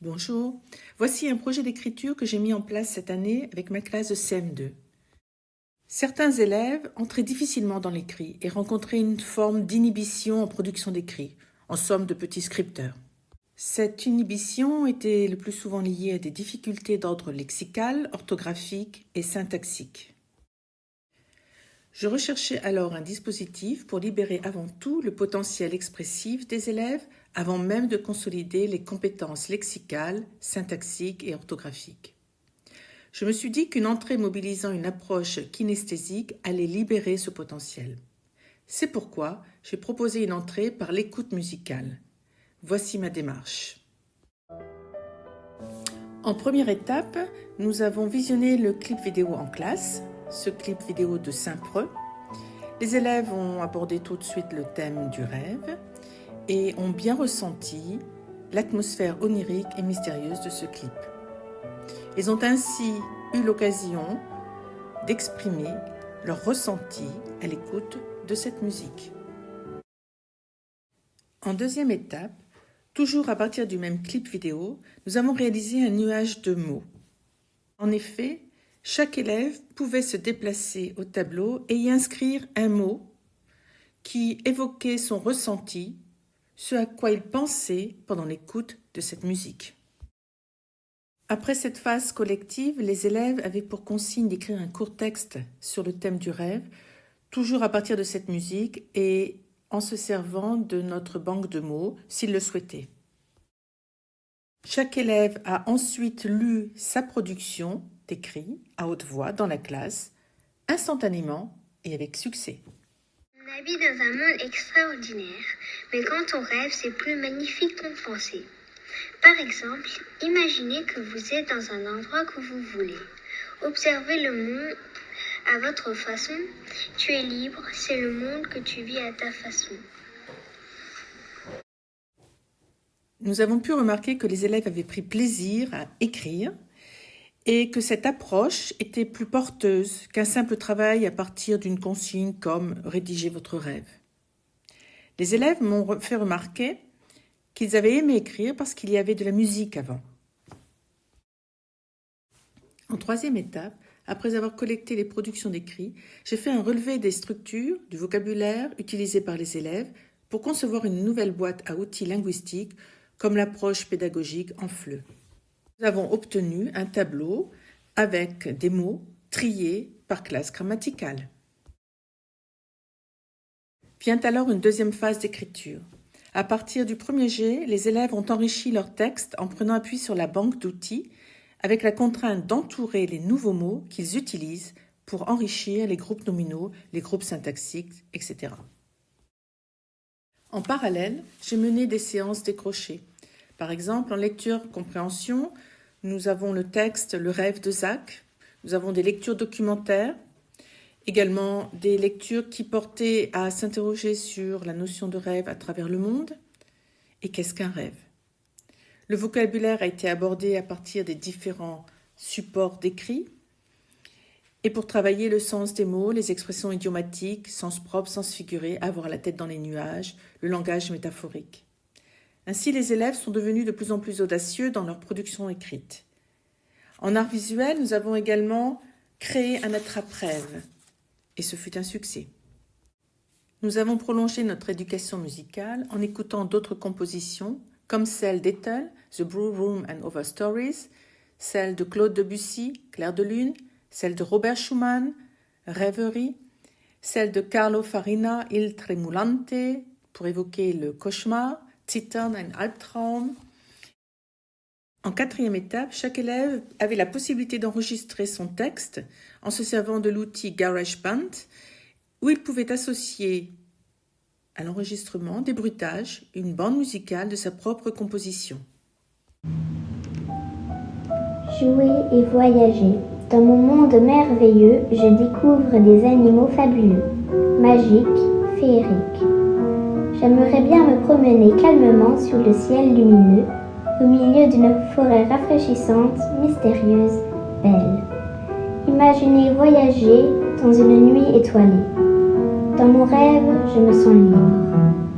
Bonjour, voici un projet d'écriture que j'ai mis en place cette année avec ma classe de CM2. Certains élèves entraient difficilement dans l'écrit et rencontraient une forme d'inhibition en production d'écrit, en somme de petits scripteurs. Cette inhibition était le plus souvent liée à des difficultés d'ordre lexical, orthographique et syntaxique. Je recherchais alors un dispositif pour libérer avant tout le potentiel expressif des élèves avant même de consolider les compétences lexicales, syntaxiques et orthographiques. Je me suis dit qu'une entrée mobilisant une approche kinesthésique allait libérer ce potentiel. C'est pourquoi j'ai proposé une entrée par l'écoute musicale. Voici ma démarche. En première étape, nous avons visionné le clip vidéo en classe, ce clip vidéo de Saint-Preux. Les élèves ont abordé tout de suite le thème du rêve et ont bien ressenti l'atmosphère onirique et mystérieuse de ce clip. Ils ont ainsi eu l'occasion d'exprimer leur ressenti à l'écoute de cette musique. En deuxième étape, toujours à partir du même clip vidéo, nous avons réalisé un nuage de mots. En effet, chaque élève pouvait se déplacer au tableau et y inscrire un mot qui évoquait son ressenti, ce à quoi il pensait pendant l'écoute de cette musique. Après cette phase collective, les élèves avaient pour consigne d'écrire un court texte sur le thème du rêve, toujours à partir de cette musique et en se servant de notre banque de mots s'ils le souhaitaient. Chaque élève a ensuite lu sa production d'écrit à haute voix dans la classe, instantanément et avec succès. On habite dans un monde extraordinaire, mais quand on rêve, c'est plus magnifique qu'on pensait. Par exemple, imaginez que vous êtes dans un endroit que vous voulez. Observez le monde à votre façon. Tu es libre, c'est le monde que tu vis à ta façon. Nous avons pu remarquer que les élèves avaient pris plaisir à écrire et que cette approche était plus porteuse qu'un simple travail à partir d'une consigne comme « rédiger votre rêve ». Les élèves m'ont fait remarquer qu'ils avaient aimé écrire parce qu'il y avait de la musique avant. En troisième étape, après avoir collecté les productions d'écrit, j'ai fait un relevé des structures, du vocabulaire utilisé par les élèves pour concevoir une nouvelle boîte à outils linguistiques comme l'approche pédagogique en FLE. Nous avons obtenu un tableau avec des mots triés par classe grammaticale. Vient alors une deuxième phase d'écriture. À partir du premier jet, les élèves ont enrichi leur texte en prenant appui sur la banque d'outils avec la contrainte d'entourer les nouveaux mots qu'ils utilisent pour enrichir les groupes nominaux, les groupes syntaxiques, etc. En parallèle, j'ai mené des séances décrochées. Par exemple, en lecture-compréhension, nous avons le texte « Le rêve de Zach », nous avons des lectures documentaires, également des lectures qui portaient à s'interroger sur la notion de rêve à travers le monde et qu'est-ce qu'un rêve. Le vocabulaire a été abordé à partir des différents supports d'écrit et pour travailler le sens des mots, les expressions idiomatiques, sens propre, sens figuré, avoir la tête dans les nuages, le langage métaphorique. Ainsi, les élèves sont devenus de plus en plus audacieux dans leur production écrite. En art visuel, nous avons également créé un attrape-rêve, et ce fut un succès. Nous avons prolongé notre éducation musicale en écoutant d'autres compositions, comme celle d'Ethel, The Blue Room and Other Stories, celle de Claude Debussy, Clair de Lune, celle de Robert Schumann, Rêverie, celle de Carlo Farina, Il Tremulante, pour évoquer le cauchemar, Zittern, ein Albtraum. En quatrième étape, chaque élève avait la possibilité d'enregistrer son texte en se servant de l'outil GarageBand, où il pouvait associer à l'enregistrement des bruitages, une bande musicale de sa propre composition. Jouer et voyager. Dans mon monde merveilleux, je découvre des animaux fabuleux, magiques, féeriques. J'aimerais bien me promener calmement sur le ciel lumineux, au milieu d'une forêt rafraîchissante, mystérieuse, belle. Imaginez voyager dans une nuit étoilée. Dans mon rêve, je me sens libre.